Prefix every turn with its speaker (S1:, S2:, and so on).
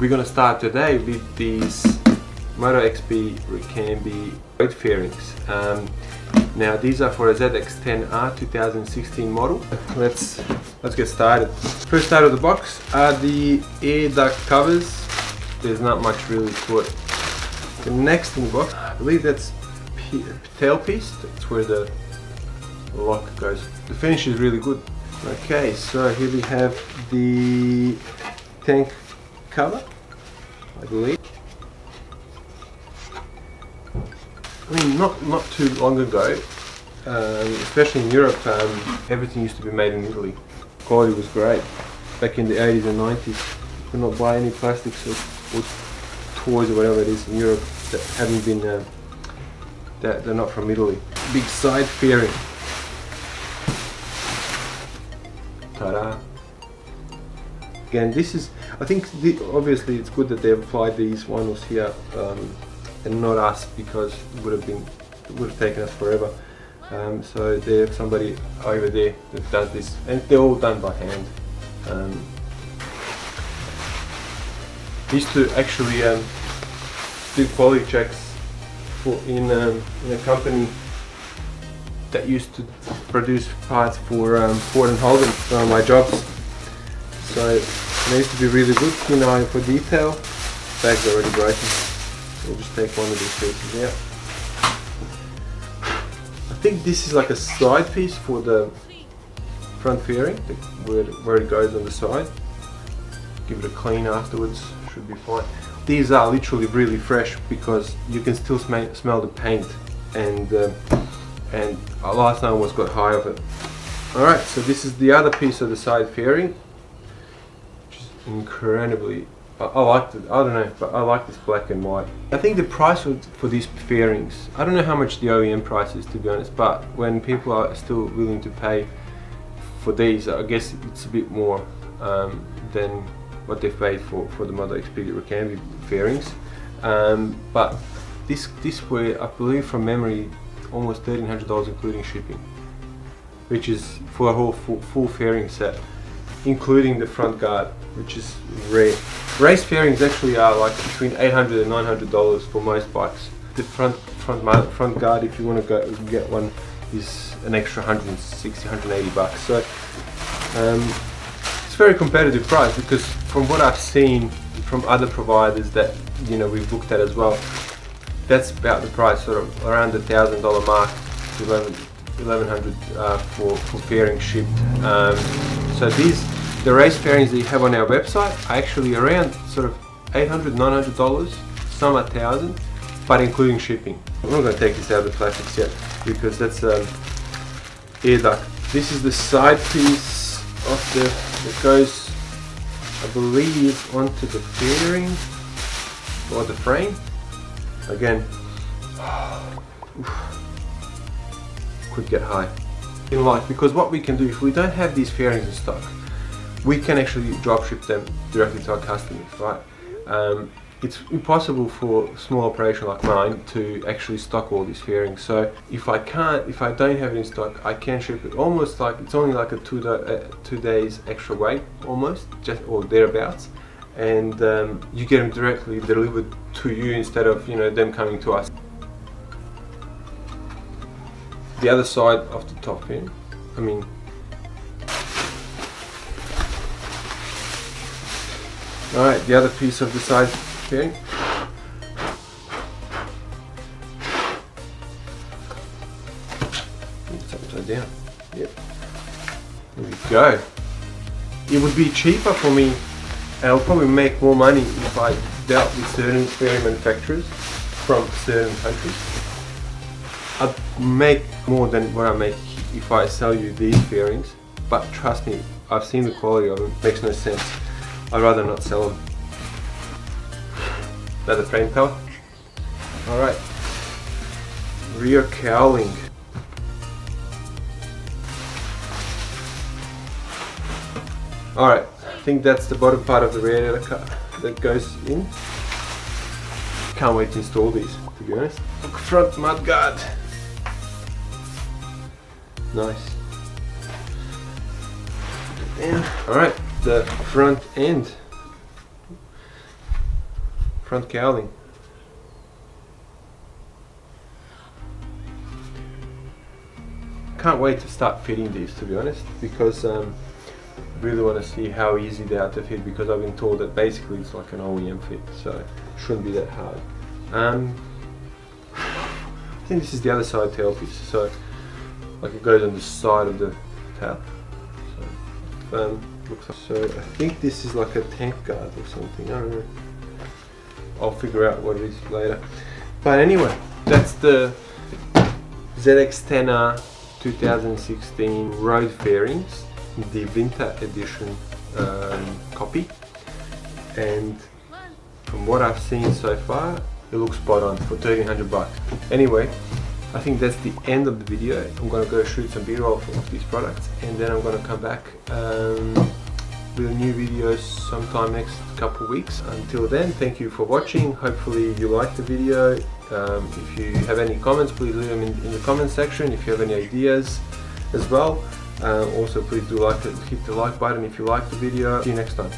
S1: We're gonna start today with these MotoXP Ricambi road fairings. Now these are for a ZX10R 2016 model. Let's get started. First out of the box are the air duct covers. There's not much really to it. The next in the box, I believe that's tailpiece. That's where the lock goes. The finish is really good. Okay, so here we have the tank cover, I believe. I mean, not too long ago, especially in Europe, everything used to be made in Italy. Quality was great. Back in the 80s and 90s, you could not buy any plastics or toys or whatever it is in Europe that haven't been, that they're not from Italy. Big side fairing. Ta-da! Again, this is, I think, obviously it's good that they applied these ones here and not us, because it would have taken us forever. So there's somebody over there that does this, and they're all done by hand. Used to actually do quality checks in a company that used to produce parts for Ford and Holden on my jobs. So they used to be really good, keen eye for detail. Bag's already broken. We'll just take one of these pieces out. I think this is like a side piece for the front fairing, where it goes on the side. Give it a clean afterwards, should be fine. These are literally really fresh because you can still smell the paint, and last time was got high of it. Alright, so this is the other piece of the side fairing, which is incredibly, I liked it, I don't know, but I like this black and white. I think the price for these fairings, I don't know how much the OEM price is, to be honest, but when people are still willing to pay for these, I guess it's a bit more than what they've paid for the MotoXP Ricambi fairings. But this were, I believe from memory, almost $1,300 including shipping, which is for a whole full fairing set, including the front guard, which is rare. Race fairings actually are like between $800 and $900 for most bikes. The front guard, if you want to go get one, is an extra 160, 180 bucks. So it's a very competitive price, because from what I've seen from other providers that we've looked at as well, that's about the price, sort of around the $1,000 mark, $1,100 for fairing shipped. So the race fairings that you have on our website are actually around sort of $800, $900, some are $1,000, but including shipping. I'm not going to take this out of the plastics yet, because that's air duct. This is the side piece that goes, I believe, onto the fairing or the frame. Again, could get high in life, because what we can do, if we don't have these fairings in stock, we can actually drop ship them directly to our customers, right? It's impossible for a small operation like mine to actually stock all these fairings. So if I don't have it in stock, I can ship it almost like it's only like a 2 days extra wait, almost, just or thereabouts, and you get them directly delivered to you instead of them coming to us. The other side of the top end, alright, the other piece of the side fairing. It's upside down. Yep. There we go. It would be cheaper for me, and I'll probably make more money if I dealt with certain fairing manufacturers from certain countries. I'd make more than what I make if I sell you these fairings, but trust me, I've seen the quality of them. It makes no sense. I'd rather not sell them. Another frame cover. Alright. Rear cowling. Alright, I think that's the bottom part of the radiator that goes in. Can't wait to install these, to be honest. Front mudguard. Nice. Alright, the front end. front cowling. Can't wait to start fitting these, to be honest, because I really want to see how easy they are to fit, because I've been told that basically it's like an OEM fit, so it shouldn't be that hard. I think this is the other side tail piece, so like it goes on the side of the tail. So, looks like, so I think this is like a tank guard or something, I don't know. I'll figure out what it is later. But anyway, that's the ZX10R 2016 road fairings, the winter edition copy, and from what I've seen so far, it looks spot on for 1300 bucks. Anyway, I think that's the end of the video. I'm gonna go shoot some B-roll of these products, and then I'm gonna come back with a new video sometime next couple of weeks. Until then, thank you for watching. Hopefully you liked the video. If you have any comments, please leave them in the comment section. If you have any ideas as well, also please do hit the like button if you like the video. See you next time.